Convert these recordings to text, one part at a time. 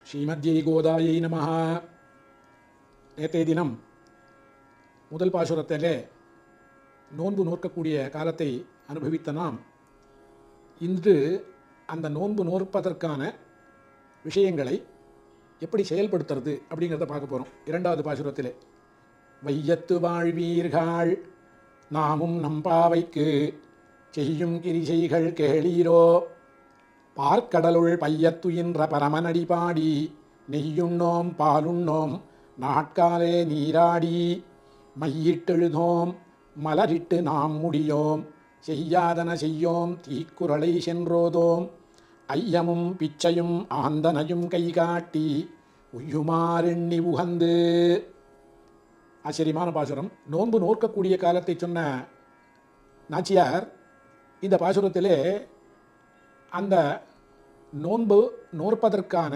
ஸ்ரீமத்யை கோதாயை நமஹ. நேற்றைய தினம் முதல் பாசுரத்திலே நோன்பு நோக்கக்கூடிய காலத்தை அனுபவித்த நாம் இன்று அந்த நோன்பு நோற்பதற்கான விஷயங்களை எப்படி செயல்படுத்துறது அப்படிங்கிறத பார்க்க போகிறோம். இரண்டாவது பாசுரத்திலே வையத்து வாழ்வீர்கள் நாமும் நம்பாவைக்கு செய்யும் கிரிசைகள் கேளீரோ, பார்க்கடலுள் பையத்துயின்ற பரமனடி பாடி நெய்யுண்ணோம் பாலுண்ணோம் நாட்காலே நீராடி மையிட்டெழுதோம் மலரிட்டு நாம் முடியோம் செய்யாதன செய்யோம் தீக்குறளை சென்றோதோம் ஐயமும் பிச்சையும் ஆந்தனையும் கை காட்டி உய்யுமாறெண்ணி உகந்து. ஆச்சரியமான பாசுரம். நோன்பு நோக்கக்கூடிய காலத்தை சொன்ன நாச்சியார் இந்த பாசுரத்திலே அந்த நோன்பு நோற்பதற்கான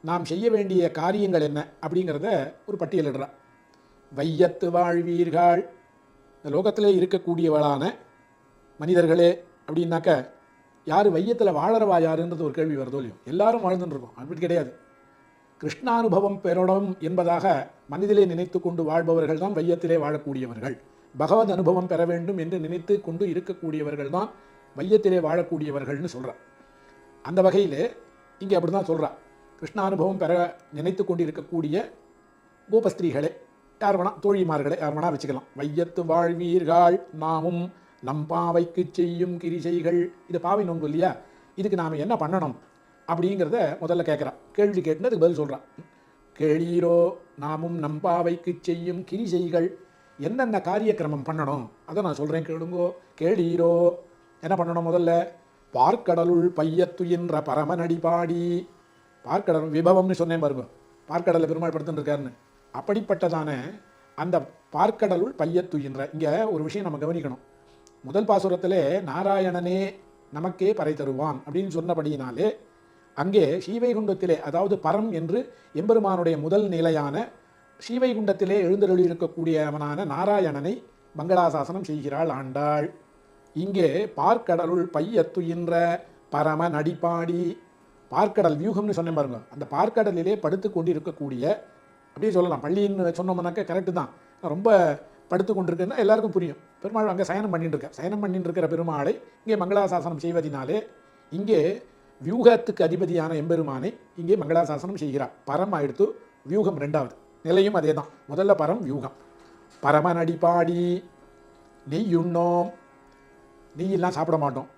நாம் செய்ய வேண்டிய காரியங்கள் என்ன அப்படிங்கிறத ஒரு பட்டியலிடுறார். வையத்து வாழ்வீர்கள், இந்த லோகத்திலே இருக்கக்கூடியவளான மனிதர்களே அப்படின்னாக்க யார் வையத்தில் வாழறவா யாருன்றது ஒரு கேள்வி வருதோ இல்லையோ. எல்லாரும் வாழ்ந்துட்டு இருக்கோம், அப்படி கிடையாது. கிருஷ்ணானுபவம் பெறணும் என்பதாக மனதிலே நினைத்து கொண்டு வாழ்பவர்கள் தான் வையத்திலே வாழக்கூடியவர்கள். பகவத் அனுபவம் பெற வேண்டும் என்று நினைத்து கொண்டு இருக்கக்கூடியவர்கள் தான் வையத்திலே வாழக்கூடியவர்கள்னு சொல்கிறார். அந்த வகையில் இங்கே அப்படி தான் சொல்கிறார். கிருஷ்ணானுபவம் பெற நினைத்து கொண்டு இருக்கக்கூடிய கோபஸ்திரீகளே, யார் வேணா தோழிமார்களே யார் வேணா வச்சுக்கலாம். வையத்து வாழ்வீர்கள் நாமும் நம்பாவைக்கு செய்யும் கிரிசைகள். இது பாவை நோன்பு இல்லையா, இதுக்கு நாம் என்ன பண்ணணும் அப்படிங்கிறத முதல்ல கேட்குறான். கேள்வி கேட்டுன்னு அதுக்கு பதில் சொல்கிறான். கேளீரோ நாமும் நம்பாவைக்கு செய்யும் கிரிசைகள், என்னென்ன காரியக்கிரமம் பண்ணணும் அதை நான் சொல்கிறேன் கேளுங்கோ. கேளீரோ, என்ன பண்ணணும்? முதல்ல பார்க்கடலுள் பையத்துயின்ற பரமனடி பாடி. பார்க்கடல் விபவம்னு சொன்னேன் பாருங்க, பார்க்கடலில் பெருமாள் படுத்துன்னு இருக்காருன்னு. அப்படிப்பட்டதான அந்த பார்க்கடலுள் பையத்துயின்ற, இங்கே ஒரு விஷயம் நம்ம கவனிக்கணும். முதல் பாசுரத்திலே நாராயணனே நமக்கே பறை தருவான் அப்படின்னு சொன்னபடியினாலே அங்கே ஸ்ரீவைகுண்டத்திலே, அதாவது பரம் என்று எம்பெருமானுடைய முதல் நிலையான ஸ்ரீவைகுண்டத்திலே எழுந்தருளியிருக்கக்கூடியவனான நாராயணனை மங்களாசாசனம் செய்கிறாள் ஆண்டாள். இங்கே பார்க்கடலுள் பையத்துயின்ற பரம நடிப்பாடி, பார்க்கடல் வியூகம்னு சொன்னேன் பாருங்க, அந்த பார்க்கடலிலே படுத்து கொண்டு இருக்கக்கூடிய, அப்படியே சொல்லலாம் பள்ளின்னு சொன்னோம்னாக்க கரெக்டு தான். ரொம்ப படுத்து கொண்டிருக்குன்னா எல்லாருக்கும் புரியும். பெருமாள் அங்கே சயனம் பண்ணிட்டு இருக்கார். சயனம் பண்ணிட்டு இருக்கிற பெருமாளை இங்கே மங்களாசாசனம் செய்வதினாலே இங்கே வியூகத்துக்கு அதிபதியான எம்பெருமானை இங்கே மங்களாசாசனம் செய்கிறார். பரம் ஆயிடுத்து, வியூகம் ரெண்டாவது நிலையும் அதே தான். முதல்ல பரம், வியூகம். பரம நடிப்பாடி நெய்யுண்ணோம், நெய்யெல்லாம் சாப்பிட மாட்டோம்.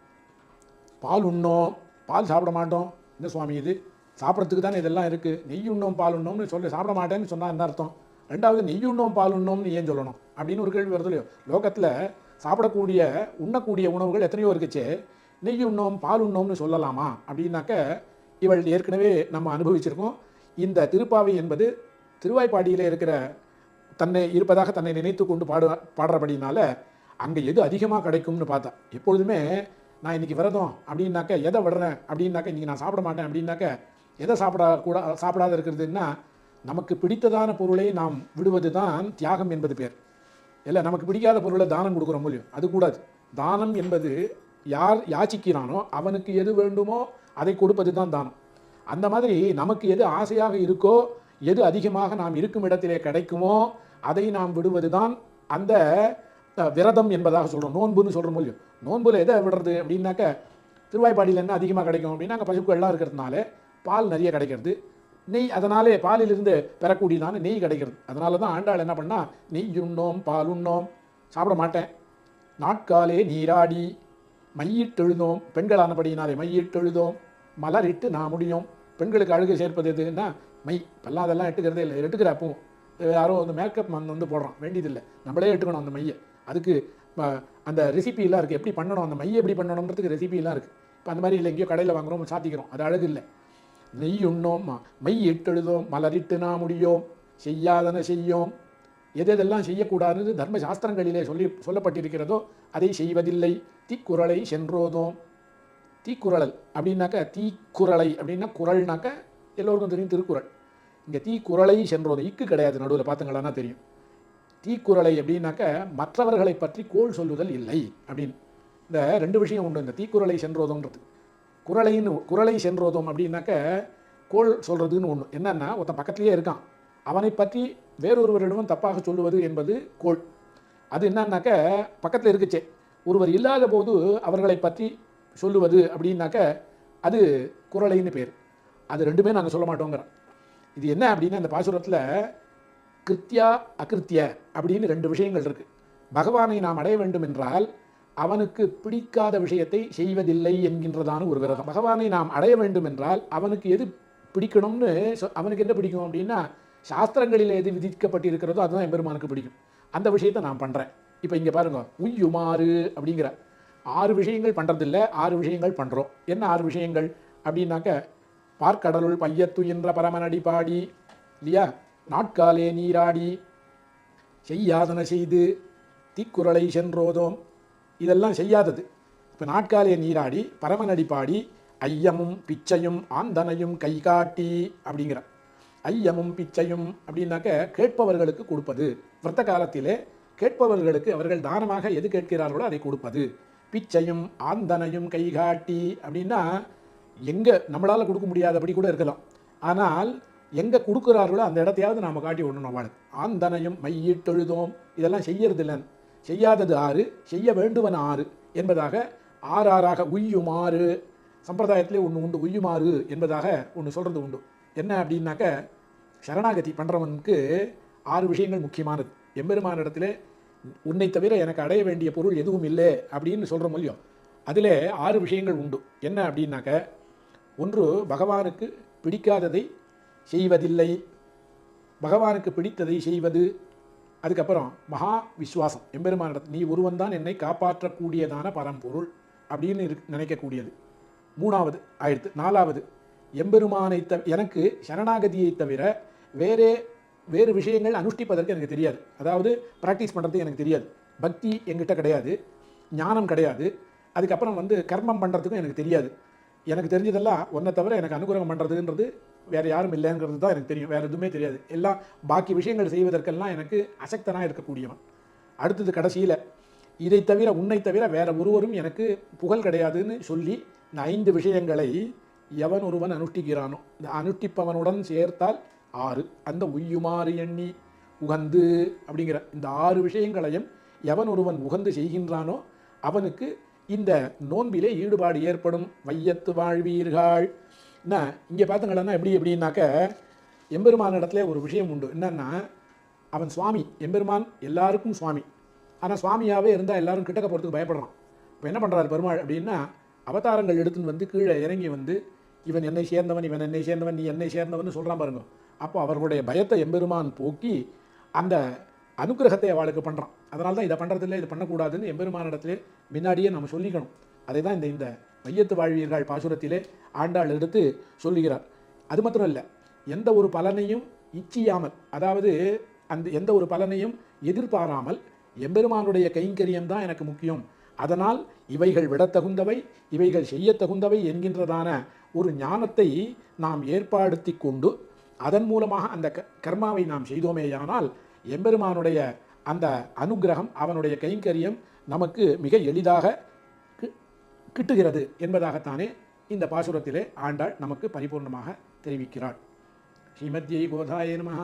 பால் உண்ணோம், பால் சாப்பிட மாட்டோம். என்ன சுவாமி இது, சாப்பிட்றதுக்கு தானே இதெல்லாம் இருக்குது. நெய் உண்ணோம் பால் உண்ணோம்னு சொல்லி சாப்பிட மாட்டேன்னு சொன்னால் என்ன அர்த்தம்? ரெண்டாவது நெய் உண்ணோம் பால் உண்ணோம்னு ஏன் சொல்லணும் அப்படின்னு ஒரு கேள்வி வருது இல்லையோ. லோகத்தில் சாப்பிடக்கூடிய உண்ணக்கூடிய உணவுகள் எத்தனையோ இருக்குச்சு, நெய் உண்ணோம் பால் உண்ணோம்னு சொல்லலாமா அப்படின்னாக்க இவள் ஏற்கனவே நம்ம அனுபவிச்சிருக்கோம். இந்த திருப்பாவை என்பது திருவாய்ப்பாடியில் இருக்கிற தன்னை இருப்பதாக தன்னை நினைத்து கொண்டு பாடுறபடினால அங்கே எது அதிகமாக கிடைக்கும்னு பார்த்தா, எப்பொழுதுமே நான் இன்றைக்கி விரதம் அப்படின்னாக்க எதை விடுறேன் அப்படின்னாக்க இன்றைக்கி நான் சாப்பிட மாட்டேன் அப்படின்னாக்க எதை சாப்பிடாத இருக்கிறதுன்னா நமக்கு பிடித்ததான பொருளை நாம் விடுவது தான் தியாகம் என்பது பேர். இல்லை, நமக்கு பிடிக்காத பொருளை தானம் கொடுக்குற மூலியம் அது கூடாது. தானம் என்பது யார் யாச்சிக்கிறானோ அவனுக்கு எது வேண்டுமோ அதை கொடுப்பது தான் தானம். அந்த மாதிரி நமக்கு எது ஆசையாக இருக்கோ, எது அதிகமாக நாம் இருக்கும் இடத்திலே கிடைக்குமோ அதை நாம் விடுவது தான் அந்த விரதம் என்பதாக சொல்கிறோம். நோன்புன்னு சொல்கிற மூலியம். நோன்புல எதை விடுறது அப்படின்னாக்க திருவாய்ப்பாடியில் என்ன அதிகமாக கிடைக்கும் அப்படின்னா அங்கே பசுக்கள்லாம் இருக்கிறதுனால பால் நிறைய கிடைக்கிறது. நெய், அதனாலே பாலிலிருந்து பெறக்கூடியதான நெய் கிடைக்கிறது. அதனால தான் ஆண்டாள் என்ன பண்ணால் நெய் உண்ணோம் பால் உண்ணோம், சாப்பிட மாட்டேன். நாட்காலே நீராடி மையிட்டெழுதோம், பெண்களானபடியினாலே மையிட்டெழுதோம் மலரிட்டு நான் முடியும். பெண்களுக்கு அழகு சேர்ப்பது எதுன்னா மை. இப்பெல்லாம் அதெல்லாம் எட்டுக்கிறதே இல்லை. எட்டுக்கிற அப்போ யாரோ அந்த மேக்கப் வந்து போடுறான், வேண்டியதில்லை. நம்மளே எட்டுக்கணும் அந்த மையை. அதுக்கு அந்த ரெசிபிலாம் இருக்குது, எப்படி பண்ணணும், அந்த மையை எப்படி பண்ணணுன்றதுக்கு ரெசிபிலாம் இருக்குது. இப்போ அந்த மாதிரி இல்லை, எங்கேயோ கடையில் வாங்குகிறோம் சாத்திக்கிறோம், அது அழகு இல்லை. நெய் உண்ணோம் மை இட்டெழுதோம் மலரிட்டு நான் முடியோம் செய்யாதன செய்யோம். எதெல்லாம் செய்யக்கூடாதுன்னு தர்மசாஸ்திரங்களிலே சொல்லப்பட்டிருக்கிறதோ அதை செய்வதில்லை. தீக்குறளை சென்றோதோம். தீக்குறளல் அப்படின்னாக்க, தீக்குறளை அப்படின்னா குறள்னாக்க எல்லோருக்கும் தெரியும் திருக்குறள். இங்கே தீக்குறளை சென்றோதும், இக்கு கிடையாது நடுவில், பார்த்துங்களான்னா தெரியும். தீக்குறளை அப்படின்னாக்க மற்றவர்களை பற்றி கோள் சொல்லுதல் இல்லை அப்படின்னு. இந்த ரெண்டு விஷயம் உண்டு இந்த தீக்குறளை சென்றோதோன்றது. குறளை சென்றோதோம் அப்படின்னாக்க கோள் சொல்கிறதுன்னு ஒன்று. என்னன்னா, ஒருத்தன் பக்கத்துலேயே இருக்கான், அவனை பற்றி வேறொருவரிடமும் தப்பாக சொல்லுவது என்பது கோள். அது என்னன்னாக்க பக்கத்தில் இருக்குச்சே, ஒருவர் இல்லாத போது அவர்களை பற்றி சொல்லுவது அப்படின்னாக்க அது குறளைன்னு பேர். அது ரெண்டுமே நாங்கள் சொல்ல மாட்டோங்கிறோம். இது என்ன அப்படின்னா, இந்த பாசுரத்தில் கிருத்தியா அகிருத்திய அப்படின்னு ரெண்டு விஷயங்கள் இருக்குது. பகவானை நாம் அடைய வேண்டும் என்றால் அவனுக்கு பிடிக்காத விஷயத்தை செய்வதில்லை என்கின்றதான ஒரு விரதம். பகவானை நாம் அடைய வேண்டும் என்றால் அவனுக்கு எது பிடிக்கணும்னு அவனுக்கு என்ன பிடிக்கும் அப்படின்னா, சாஸ்திரங்களில் எது விதிக்கப்பட்டிருக்கிறதோ அதுதான் எம்பெருமானுக்கு பிடிக்கும். அந்த விஷயத்தை நான் பண்ணுறேன். இப்போ இங்கே பாருங்க, உய்யுமாறு அப்படிங்கிற 6 விஷயங்கள் பண்ணுறதில்ல, 6 விஷயங்கள் பண்ணுறோம். என்ன 6 விஷயங்கள் அப்படின்னாக்க, பார்க்கடலுள் பையத்துயின்ற பரமனடி பாடி இல்லையா, நாட்காலே நீராடி செய்யாதன செய்து தீக்குறளை சென்றோதோம், இதெல்லாம் செய்யாதது. இப்போ நாட்காலே நீராடி பரமனடி பாடி ஐயமும் பிச்சையும் ஆந்தனையும் கை காட்டி அப்படிங்கிற. ஐயமும் பிச்சையும் அப்படின்னாக்க கேட்பவர்களுக்கு கொடுப்பது. விரத காலத்திலே கேட்பவர்களுக்கு அவர்கள் தானமாக எது கேட்கிறார்களோ அதை கொடுப்பது. பிச்சையும் ஆந்தனையும் கை காட்டி அப்படின்னா எங்கே நம்மளால் கொடுக்க முடியாதபடி கூட இருக்கலாம், ஆனால் எங்கே கொடுக்குறார்களோ அந்த இடத்தையாவது நாம் காட்டி விடணும் அவளுக்கு. ஆந்தனையும் மையிட்டெழுதோம், இதெல்லாம் செய்யறதில்லைன்னு. செய்யாதது 6, செய்ய வேண்டுவன 6 என்பதாக 6 6ஆக உய்யுமாறு. சம்பிரதாயத்திலே ஒன்று உண்டு, உய்யுமாறு என்பதாக ஒன்று சொல்கிறது உண்டு. என்ன அப்படின்னாக்க, சரணாகதி பண்ணுறவனுக்கு 6 விஷயங்கள் முக்கியமானது. எம்பெருமானிடத்தில் உன்னை தவிர எனக்கு அடைய வேண்டிய பொருள் எதுவும் இல்லை அப்படின்னு சொல்கிற மூலியம் அதில் 6 விஷயங்கள் உண்டு. என்ன அப்படின்னாக்க, ஒன்று பகவானுக்கு பிடிக்காததை செய்வதில்லை, பகவானுக்கு பிடித்ததை செய்வது. அதுக்கப்புறம் மகா விஸ்வாசம், எம்பெருமானிடத்தில் நீ ஒருவன் தான் என்னை காப்பாற்றக்கூடியதான பரம்பொருள் அப்படின்னு நினைக்கக்கூடியது. 3வது ஆயிடுத்து. 4வது, எம்பெருமானை எனக்கு சரணாகதியை தவிர வேறு விஷயங்கள் அனுஷ்டிப்பதற்கு எனக்கு தெரியாது. அதாவது ப்ராக்டிஸ் பண்ணுறதுக்கு எனக்கு தெரியாது. பக்தி என்கிட்ட கிடையாது, ஞானம் கிடையாது. அதுக்கப்புறம் கர்மம் பண்ணுறதுக்கும் எனக்கு தெரியாது. எனக்கு தெரிஞ்சதெல்லாம் ஒன்றை தவிர எனக்கு அனுகிரகம் பண்ணுறதுன்றது வேறு யாரும் இல்லைங்கிறது தான் எனக்கு தெரியும். வேறு எதுவுமே தெரியாது. எல்லாம் பாக்கி விஷயங்கள் செய்வதற்கெல்லாம் எனக்கு அசக்தனாக இருக்கக்கூடியவன். அடுத்தது கடைசியில், இதை தவிர உன்னை தவிர வேறு ஒருவரும் எனக்கு புகழ் கிடையாதுன்னு சொல்லி இந்த 5 விஷயங்களை எவன் ஒருவன் அனுஷ்டிக்கிறானோ, இந்த அனுஷ்டிப்பவனுடன் சேர்த்தால் 6, அந்த உய்யுமாறு எண்ணி உகந்து அப்படிங்கிற இந்த 6 விஷயங்களையும் எவன் ஒருவன் உகந்து செய்கின்றானோ அவனுக்கு இந்த நோன்பிலே ஈடுபாடு ஏற்படும். வையத்து வாழ்வீர்கள். என்ன இங்கே பார்த்துங்களா எப்படின்னாக்க, எம்பெருமான இடத்துல ஒரு விஷயம் உண்டு. என்னன்னா, அவன் சுவாமி, எம்பெருமான் எல்லாருக்கும் சுவாமி. ஆனால் சுவாமியாகவே இருந்தால் எல்லாரும் கிட்டக்க போகிறதுக்கு பயப்படுறான். இப்போ என்ன பண்ணுறாரு பெருமாள் அப்படின்னா, அவதாரங்கள் எடுத்துன்னு கீழே இறங்கி இவன் என்னை சேர்ந்தவன், இவன் என்னை சேர்ந்தவன், நீ என்னை சேர்ந்தவன் சொல்கிறான் பாருங்க. அப்போ அவர்களுடைய பயத்தை எம்பெருமான் போக்கி அந்த அனுகிரகத்தை அவளுக்கு பண்ணுறான். அதனால தான் இதை பண்ணுறதில்லை, இது பண்ணக்கூடாதுன்னு எம்பெருமானிடத்திலே முன்னாடியே நம்ம சொல்லிக்கணும். அதை தான் இந்த மையத்து வாழ்வீர்கள் பாசுரத்திலே ஆண்டாள் எடுத்து சொல்லுகிறார். அது மாத்திரம் இல்லை, எந்த ஒரு பலனையும் இச்சியாமல், அதாவது எந்த ஒரு பலனையும் எதிர்பாராமல் எம்பெருமானுடைய கைங்கரியம் தான் எனக்கு முக்கியம், அதனால் இவைகள் விடத்தகுந்தவை, இவைகள் செய்யத்தகுந்தவை என்கின்றதான ஒரு ஞானத்தை நாம் ஏற்படுத்தி கொண்டு அதன் மூலமாக அந்த கர்மாவை நாம் செய்தோமேயானால் எம்பெருமானுடைய அந்த அனுகிரகம், அவனுடைய கைங்கரியம் நமக்கு மிக எளிதாக கிட்டுகிறது என்பதாகத்தானே இந்த பாசுரத்திலே ஆண்டாள் நமக்கு பரிபூர்ணமாக தெரிவிக்கிறாள். ஸ்ரீமத்யை கோதாய நமஹ.